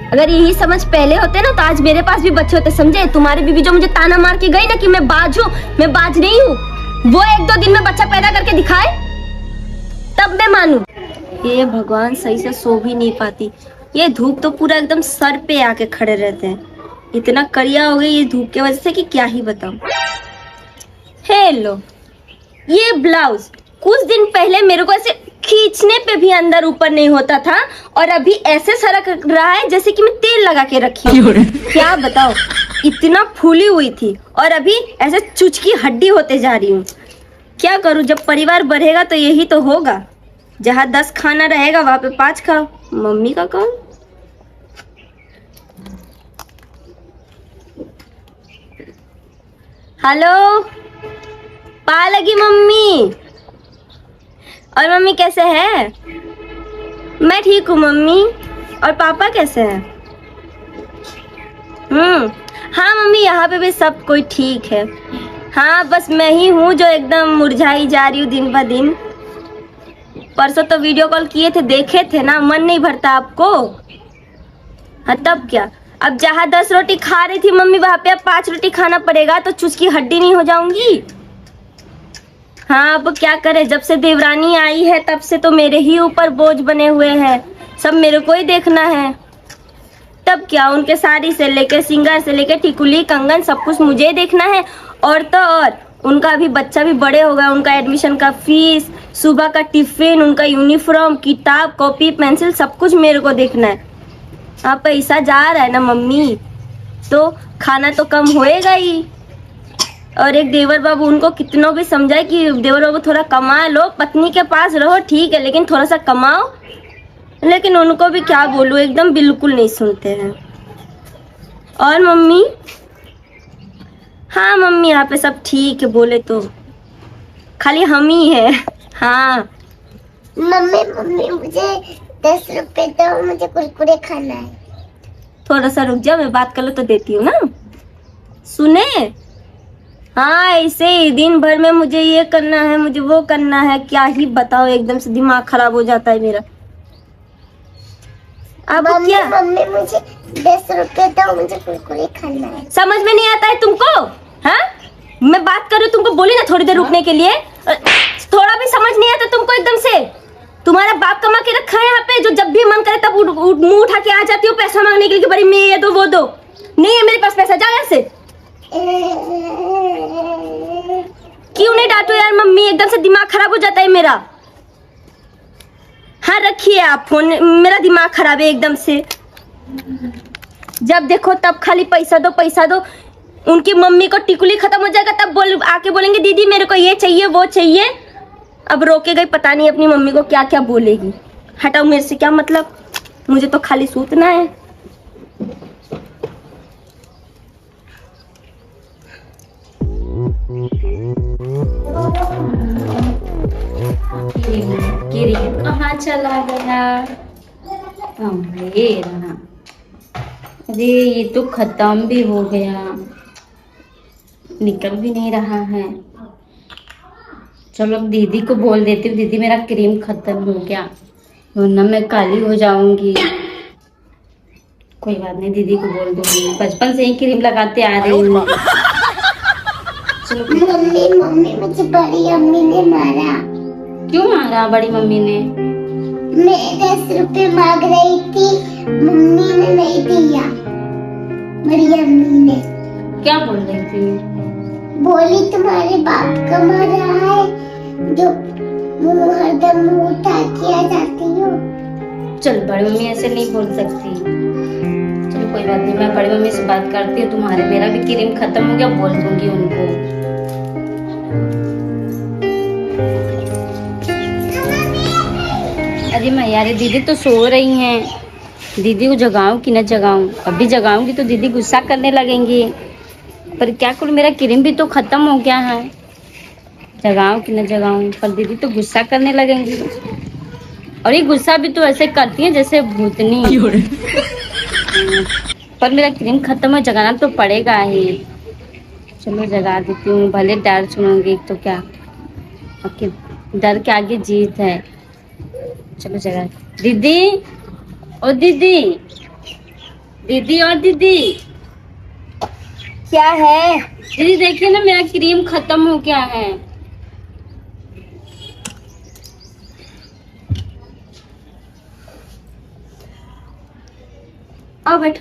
अगर यही समझ पहले होते ना तो आज मेरे पास भी बच्चे होते, समझे? तुम्हारी बीवी जो मुझे ताना मार के गई ना कि मैं बाज हूँ, मैं बाज नहीं हूँ, वो 1-2 दिन में बच्चा पैदा करके दिखाए तब मैं मानू। ये भगवान, सही से सो भी नहीं पाती। ये धूप तो पूरा एकदम सर पे आके खड़े रहते हैं। इतना करिया हो गई ये धूप की वजह से कि क्या ही बताऊं। हेलो, ये ब्लाउज कुछ दिन पहले मेरे को ऐसे खींचने पे भी अंदर ऊपर नहीं होता था और अभी ऐसे सरक रहा है जैसे कि मैं तेल लगा के रखी हूँ। क्या बताओ, इतना फूली हुई थी और अभी ऐसे चुचकी हड्डी होते जा रही हूँ। क्या करूँ, जब परिवार बढ़ेगा तो यही तो होगा। जहाँ 10 खाना रहेगा वहां पे 5 खाओ। मम्मी का कौन? हेलो, पा लगी मम्मी। और मम्मी कैसे है? मैं ठीक हूँ मम्मी। और पापा कैसे हैं? हाँ मम्मी, यहाँ पे भी सब कोई ठीक है। हाँ, बस मैं ही हूँ जो एकदम मुरझाई जा रही हूँ दिन ब दिन। परसों तो वीडियो कॉल किए थे, देखे थे ना, मन नहीं भरता आपको? हाँ तब क्या, अब जहाँ 10 रोटी खा रही थी मम्मी वहाँ पे अब 5 रोटी खाना पड़ेगा तो चुचकी हड्डी नहीं हो जाऊंगी? हाँ, अब क्या करे, जब से देवरानी आई है तब से तो मेरे ही ऊपर बोझ बने हुए हैं, सब मेरे को ही देखना है। तब क्या, उनके साड़ी से लेके सिंगार से लेके टिकुली कंगन सब कुछ मुझे ही देखना है। और तो और उनका अभी बच्चा भी बड़े हो गया, उनका एडमिशन का फीस, सुबह का टिफिन, उनका यूनिफॉर्म, किताब, कॉपी, पेंसिल सब कुछ मेरे को देखना है। हाँ, पैसा जा रहा है ना मम्मी, तो खाना तो कम होएगा ही। और एक देवर बाबू, उनको कितनों भी समझाए कि देवर बाबू थोड़ा कमा लो, पत्नी के पास रहो ठीक है लेकिन थोड़ा सा कमाओ, लेकिन उनको भी क्या बोलूं, एकदम बिल्कुल नहीं सुनते हैं। और मम्मी? हाँ मम्मी, यहाँ पे सब ठीक है, बोले तो खाली हम ही है। हाँ मम्मी मम्मी मुझे 10 रुपए दो, मुझे कुरकुरे खाना है। थोड़ा सा रुक जा, मैं बात कर लो तो देती हूँ ना, सुने? हाँ, ऐसे ही दिन भर में मुझे ये करना है, मुझे वो करना है, क्या ही बताओ, एकदम से दिमाग खराब हो जाता है मेरा। अब मम्मी क्या? मम्मी मुझे 10 रुपए दो, मुझे कुरकुरे खाना है। समझ में नहीं आता है तुमको? हाँ, मैं बात कर रही हूँ, तुमको बोली ना थोड़ी देर रुकने के लिए, थोड़ा भी समझ नहीं आता तुमको एकदम से। तुम्हारा बाप कमा के रखा है यहाँ पे, जो जब भी मन करे तब मुंह उठा के आ जाती हो पैसा मांगने के लिए कि बड़ी मैं ये दो वो दो। नहीं है मेरे पास पैसा, जाओ यहाँ से। क्यों नहीं डांटो यार मम्मी, एकदम से दिमाग खराब हो जाता है मेरा। हाँ रखिए आप फोन, मेरा दिमाग खराब है एकदम से। जब देखो तब खाली पैसा दो पैसा दो। उनकी मम्मी को टिकुली खत्म हो जाएगा तब आके बोलेंगे दीदी मेरे को ये चाहिए वो चाहिए। अब रोके गई, पता नहीं अपनी मम्मी को क्या क्या बोलेगी। हटाओ मेरे से, क्या मतलब, मुझे तो खाली सूतना है। कहाँ चला गया? ये रहा। अरे ये तो खत्म भी हो गया, निकल भी नहीं रहा है। चलो दीदी को बोल देती हूँ, दीदी मेरा क्रीम खत्म हो गया वरना मैं काली हो जाऊंगी। कोई बात नहीं, दीदी को बोल दूंगी, बचपन से ही क्रीम लगाते आ रही हूँ। मम्मी मम्मी मुझे बड़ी अम्मी ने मारा। क्यों मारा बड़ी मम्मी ने? मैं 10 रुपए मांग रही थी, मम्मी ने नहीं दिया। बड़ी अम्मी ने क्या बोल रही थी? बोली तुम्हारे बाप कमा रहा है, जो हरदम मुंह उठा के आ जाती हो। चल बड़ी मम्मी ऐसे नहीं बोल सकती। चलो कोई बात नहीं, मैं बड़ी मम्मी से बात करती हूँ। तुम्हारे मेरा भी क्रीम खत्म हो गया, बोल दूंगी उनको। अरे मैं यार, दीदी तो सो रही हैं, दीदी को जगाऊं कि न जगाऊं? अभी जगाऊंगी तो दीदी गुस्सा करने लगेंगी, पर क्या करूं, मेरा क्रीम भी तो खत्म हो गया है। जगाऊं कि न जगाऊं, पर दीदी तो गुस्सा करने लगेंगी। और ये गुस्सा भी तो ऐसे करती है जैसे भूतनी। पर मेरा क्रीम खत्म है, जगाना तो पड़ेगा ही। चलो जगा देती हूँ, भले डर सुनूंगी तो क्या, डर के आगे जीत है। चलो जगा। दीदी, ओ दीदी, दीदी और दीदी, क्या है? दीदी देखिए ना, मेरा क्रीम खत्म हो गया है। आओ बैठ।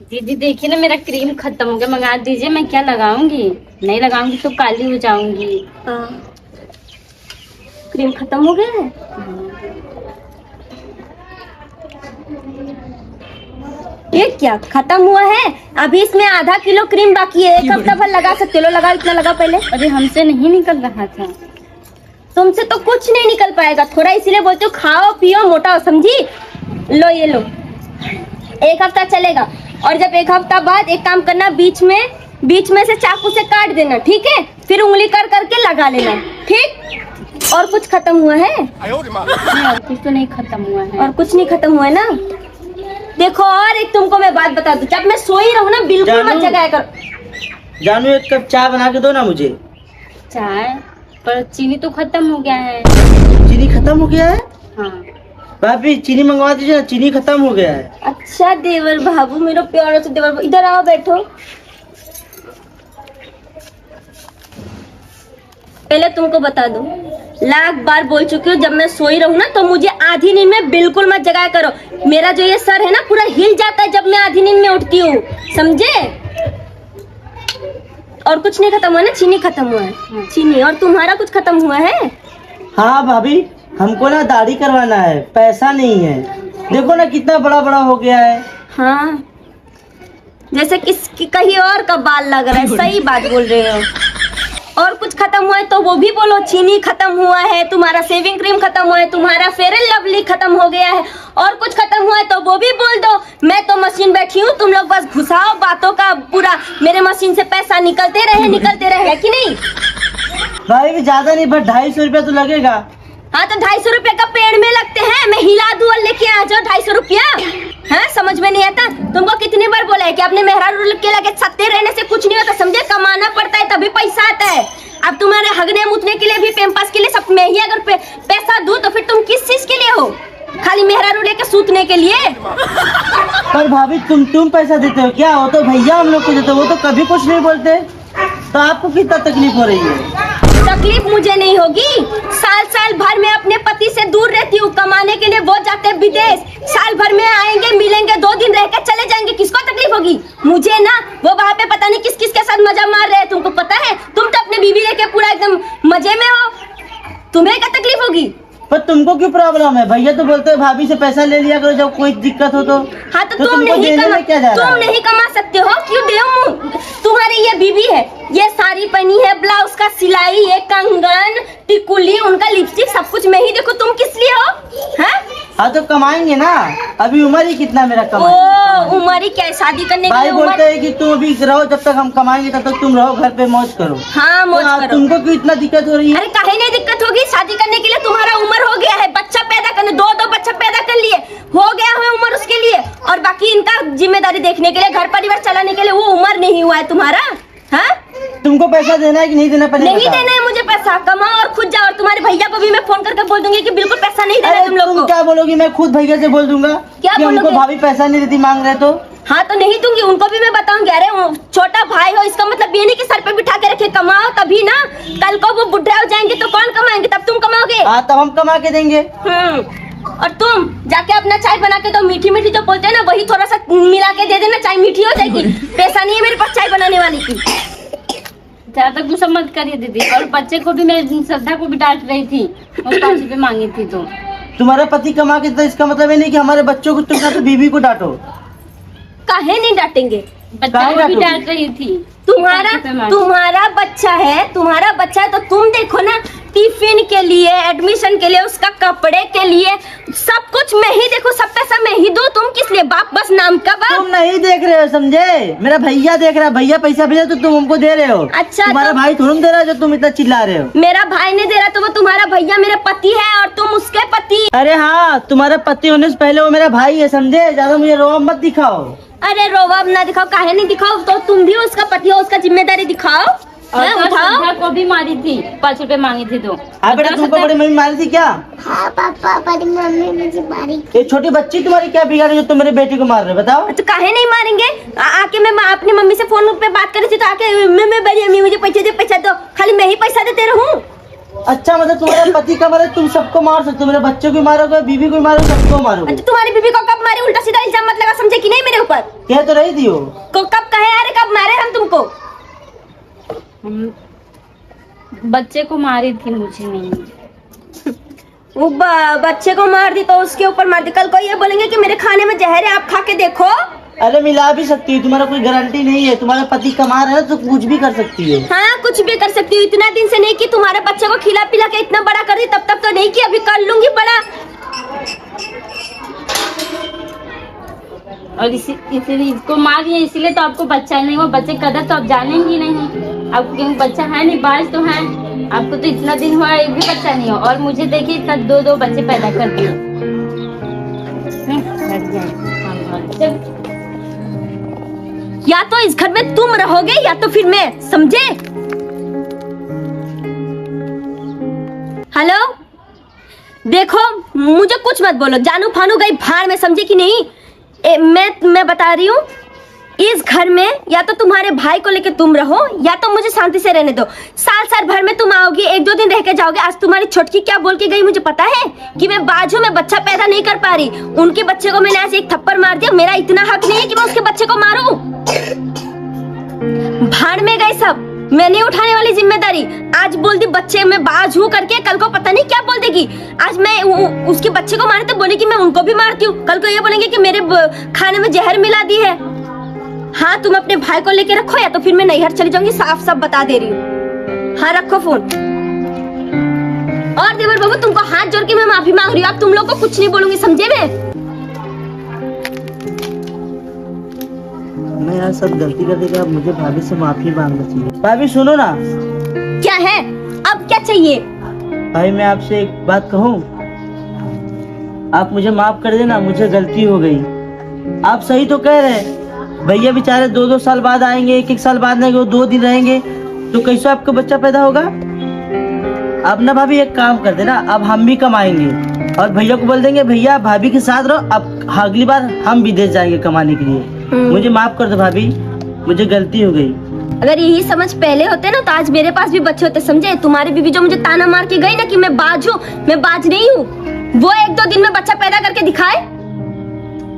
दीदी देखिए ना, मेरा क्रीम खत्म हो गया, मंगा दीजिए। मैं क्या लगाऊंगी? नहीं लगाऊंगी तो काली हो जाऊंगी। क्रीम खत्म हो गया है? ये क्या खत्म हुआ है? अभी इसमें आधा किलो क्रीम बाकी है, एक हफ्ता भर लगा सकते हो। लगा, इतना लगा पहले। अरे हमसे नहीं निकल रहा था। तुमसे तो कुछ नहीं निकल पाएगा, थोड़ा इसीलिए बोलते हो खाओ पियो मोटा हो, समझी? लो ये लो, एक हफ्ता चलेगा। और जब एक हफ्ता बाद एक काम करना, बीच में से चाकू से काट देना, ठीक है? फिर उंगली कर करके लगा लेना, ठीक? और कुछ खत्म हुआ है? नहीं, और कुछ तो नहीं खत्म हुआ है। और कुछ नहीं खत्म हुआ है ना? देखो, और एक तुमको मैं बात बता दूं, जब मैं सोई रहूं ना, बिल्कुल मत जगाया करो। जानू, एक कप चाय बना के दो ना मुझे। चाय? पर चीनी तो खत्म हो गया है। चीनी खत्म हो गया है? हाँ। भाभी चीनी मंगवा दीजिए ना, चीनी खत्म हो गया है। अच्छा देवर बाबू, मेरा प्यारा से देवर बाबू, इधर आओ बैठो। पहले तुमको बता दूं, लाख बार बोल चुकी हूँ, जब मैं सोई रहूं ना तो मुझे आधी नींद में बिल्कुल मत जगाया करो। मेरा जो ये सर है ना पूरा हिल जाता है जब मैं आधी नींद में उठती हूँ, समझे? और कुछ नहीं खत्म हुआ ना? चीनी खत्म हुआ है, चीनी। और तुम्हारा कुछ खत्म हुआ है? हाँ भाभी, हमको ना दाढ़ी करवाना है, पैसा नहीं है। देखो ना कितना बड़ा बड़ा हो गया है। हाँ, जैसे किसकी कहीं और का बाल लग रहा है। सही बात बोल रहे हो। और कुछ खत्म हुआ है तो वो भी बोलो। चीनी खत्म हुआ है, तुम्हारा शेविंग क्रीम खत्म हुआ है, तुम्हारा फेयर एंड लवली खत्म हो गया है। और कुछ खत्म हुआ है तो वो भी बोल दो। मैं तो मशीन बैठी हूँ, तुम लोग बस घुसाओ बातों का पूरा। मेरे मशीन से पैसा निकलते रहे, है कि नहीं? भाई ज्यादा नहीं, बस 250 रुपया तो लगेगा। हाँ तो 250 रुपए का पेड़ में लगते हैं। मैं हिला दूं और लेके आ जाओ 250 रुपया। हाँ, समझ में नहीं आता? तुमको कितनी बार बोला है कि अपने मेहरारू के लगे सत्ते रहने से कुछ नहीं होता, समझे? कमाना पड़ता है तभी पैसा आता है। अब तुम्हारे हगने मुतने के लिए भी, पेम्पस के लिए, सब मैं ही अगर पैसा दूं तो फिर तुम किस चीज के लिए हो? खाली मेहरारू लेके सूतने के लिए? पर भाभी तुम पैसा देते हो क्या? वो तो भैया हम लोग को देते हो, वो तो कभी कुछ नहीं बोलते। तो आपको कितना तकलीफ हो रही है? तकलीफ मुझे नहीं होगी। साल भर में अपने पति से दूर रहती हूँ, कमाने के लिए वो जाते हैं विदेश। साल भर में आएंगे, मिलेंगे, 2 दिन रह के चले जाएंगे। किसको तकलीफ होगी? मुझे ना। वो वहाँ पे पता नहीं किस किस के साथ मजा मार रहे हैं, तुमको पता है? तुम तो अपने बीवी लेके पूरा एकदम मजे में हो, तुम्हें क्या तकलीफ होगी? पर तुमको क्यों प्रॉब्लम है? भैया तो बोलते हैं भाभी से पैसा ले लिया करो जब कोई दिक्कत हो तो। हाँ तो तुम तुमको नहीं देने में क्या जा रहा तुम है? नहीं कमा सकते हो? क्यों देऊं? तुम्हारी ये बीवी है, ये साड़ी पहनी है, ब्लाउज का सिलाई है, कंगन, टिकुली, उनका लिपस्टिक, सब कुछ मैं ही देखो। तुम किस लिए हो? हाँ तो कमाएंगे ना। अभी उम्र ही कितना मेरा ओ, कमाएंगे। उम्र ही क्या है? शादी करने के भाई लिए बोलते उम्र? हैं कि तुम अभी रहो, जब तक हम कमाएंगे तब तक तुम रहो घर पे, मौज करो। हाँ, मौज तो करो। तुमको क्यों इतना दिक्कत हो रही है? अरे काहे नहीं दिक्कत होगी? शादी करने के लिए तुम्हारा उम्र हो गया है, बच्चा पैदा करने, 2 बच्चा पैदा कर लिए, हो गया है उम्र उसके लिए। और बाकी इनका जिम्मेदारी देखने के लिए, घर परिवार चलाने के लिए वो उम्र नहीं हुआ है तुम्हारा। हाँ, तुमको पैसा देना है कि नहीं देना पड़ेगा? नहीं देना है मुझे पैसा। कमाओ और खुद जाओ। और तुम्हारे भैया को भी मैं फोन करके बोल दूंगी कि बिल्कुल पैसा नहीं देना तुम लोग तुम को। क्या बोलोगी? मैं खुद भैया से बोल दूंगा क्या कि हमको बोलोगे? भाभी पैसा नहीं देती, मांग रहे तो। हाँ तो नहीं दूंगी, उनको भी मैं बताऊंगी। अरे वो छोटा भाई हो, इसका मतलब ये नहीं कि सर पे बिठा के रखे। कमाओ तभी ना, कल को वो बुढ़े हो जाएंगे तो कौन कमाएंगे? तब तुम कमाओगे। हाँ, तब हम कमा के देंगे। और तुम जाके अपना चाय बना के दो, मीठी मीठी जो बोलते हैं ना, वही थोड़ा सा मिला के दे देना, चाय मीठी हो जाएगी। पैसा नहीं है मेरे पास चाय बनाने वाली की। ज्यादा गुस्सा मत करिए दीदी। और बच्चे को भी, मैं श्रद्धा को भी डांट रही थी, वो 5 रुपए मांगी थी। तो तुम्हारा पति कमा के, तो इसका मतलब ये नहीं कि हमारे बच्चों को तुम तो बीवी को डांटो। काहे नहीं डांटेंगे? बच्चा को भी डांट रही थी। तुम्हारा बच्चा है तो तुम देखो ना, टिफिन के लिए, एडमिशन के लिए, उसका कपड़े के लिए, सब कुछ मैं ही देखो, सब पैसा मैं ही दूं। तुम किस लिए? बाप बस नाम का बाप। तुम नहीं देख रहे हो, समझे? मेरा भैया देख रहा है, भैया पैसा भेजा तो तुम हमको दे रहे हो। अच्छा, तुम्हारा भाई थोड़ा दे रहा है जो तुम इतना चिल्ला रहे हो। मेरा भाई नहीं दे रहा तो वो तुम्हारा भैया मेरे पति है और तुम उसके पति। अरे हाँ, तुम्हारा पति होने से पहले वो मेरा भाई है, समझे? ज्यादा मुझे रोब मत दिखाओ। अरे रोवाब ना दिखाओ, काहे नहीं दिखाओ? तो तुम भी उसका पति हो, उसका जिम्मेदारी दिखाओ। और हैं, तो उठाओ। श्रद्धा को भी मारी थी, 5 रुपए मांगी थी तो। हाँ बेटा, तुमको बड़ी मम्मी मारी थी क्या? हाँ पापा, बड़ी मम्मी मुझे मारी। ये छोटी बच्ची तुम्हारी क्या बिगाड़ी जो तुम मेरे बेटी को मार रहे हो? बताओ। तो काहे नहीं मारेंगे? आके मैं अपनी मम्मी से फोन पे बात कर रही थी तो आके मैं बड़ी अम्मी मुझे पैसा दो, खाली मैं ही पैसा देते रहूं? अच्छा, मतलब तुम्हारा पति का मारे, तुम सबको मार सकते हो, मेरे बच्चों को मारोगे, बीवी को मारोगे, सबको मारोगे। अच्छा, तुम्हारी बीबी को कब मारे? उल्टा सीधा इल्जाम मत लगा, समझे कि नहीं मेरे ऊपर? कह तो रही थी वो। कब कहे? अरे कब मारे हम तुमको? बच्चे को मारी थी, मुझे नहीं। वो बच्चे को मार दी तो उसके ऊपर मार दी, कल को ये बोलेंगे कि मेरे खाने में जहर है, आप खा के देखो। अरे मिला भी सकती है, तुम्हारा कोई गारंटी नहीं है, तुम्हारा पति कमा रहा है तो कुछ भी कर सकती है। हाँ, कुछ भी कर सकती हूँ। इतना दिन से नहीं कि तुम्हारे बच्चे को खिला पिला के इतना बड़ा कर दी, तब तक तो नहीं कि अभी कर लूंगी बड़ा। और इसलिए इसको मार दिया, इसलिए तो आपको बच्चा नहीं हुआ। बच्चे कदर तो आप जानेंगी नहीं, आपको क्यों बच्चा है नहीं, बाज तो है। आपको तो इतना दिन हुआ, एक भी बच्चा नहीं हुआ, और मुझे देखिए इतना 2 बच्चे पैदा कर दिए। या तो इस घर में तुम रहोगे या तो फिर मैं, समझे? हेलो, देखो मुझे कुछ मत बोलो, जानू फानू गई भाड़ में, समझे कि नहीं? मैं बता रही हूँ, इस घर में या तो तुम्हारे भाई को लेके तुम रहो या तो मुझे शांति से रहने दो। साल भर में तुम आओगी, 1-2 दिन रह के जाओगे। आज तुम्हारी छोटकी क्या बोल के गई मुझे पता है कि मैं बाजू में बच्चा पैदा नहीं कर पा रही। उनके बच्चे को मैंने आज एक थप्पड़ मार दिया, मेरा इतना हक नहीं है कि मैं उसके बच्चे को मारूं। भाड़ में गए सब, मैं नहीं उठाने वाली जिम्मेदारी। आज बोल दी बच्चे में बाज हूँ करके, कल को पता नहीं क्या बोल देगी। आज मैं उसके बच्चे को मारे तो बोले कि मैं उनको भी मारती हूँ, कल को ये बोलेंगे कि मेरे खाने में जहर मिला दी है। हाँ, तुम अपने भाई को लेके रखो या तो फिर मैं नैहर चली जाऊंगी, साफ साफ बता दे रही हूँ। हाँ, रखो फोन। और देवर बाबू, तुमको हाथ जोड़ के मैं माफी मांग रही हूँ, अब तुम लोग को कुछ नहीं बोलूंगी, समझे? मैं यार सब गलती कर देगा, मुझे भाभी से माफी मांगना चाहिए। भाभी सुनो ना। क्या है? अब क्या चाहिए? भाई मैं आपसे एक बात कहूँ, आप मुझे माफ कर देना, मुझे गलती हो गई। आप सही तो कह रहे हैं, भैया बेचारे 2-2 साल बाद आएंगे, 1-1 साल बाद आएंगे, वो 2 दिन रहेंगे तो कैसे आपका बच्चा पैदा होगा? अब ना भाभी एक काम कर देना, अब हम भी कमाएंगे और भैया को बोल देंगे भैया भाभी के साथ रहो, अब अगली बार हम विदेश जाएंगे कमाने के लिए। मुझे माफ कर दो भाभी, मुझे गलती हो गई। अगर यही समझ पहले होते ना तो आज मेरे पास भी बच्चे होते, समझे? तुम्हारी बीवी जो मुझे ताना मार के गई ना कि मैं बाज हूँ, मैं बाज नहीं हूँ, वो 1-2 दिन में बच्चा पैदा करके दिखाए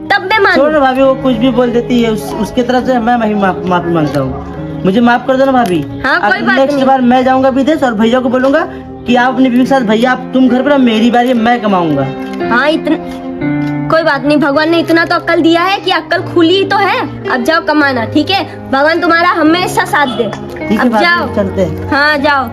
तब मैं मानूं। छोड़ो भाभी, वो कुछ भी बोल देती है, उसके तरफ से मैं माफी मांगता हूँ, मुझे माफ कर दो ना भाभी। हाँ, कोई बात नेक्स्ट नहीं। बार मैं जाऊंगा विदेश और भैया को बोलूंगा कि आप अपनी बीवी के साथ, भैया आप तुम घर पर, मेरी बारी मैं कमाऊंगा। हाँ, इतना कोई बात नहीं, भगवान ने इतना तो अक्ल दिया है कि अक्ल खुली तो है। अब जाओ कमाना, ठीक है? भगवान तुम्हारा हमेशा साथ दे। ठीक है अब भाभी, जाओ, चलते हैं। हाँ जाओ।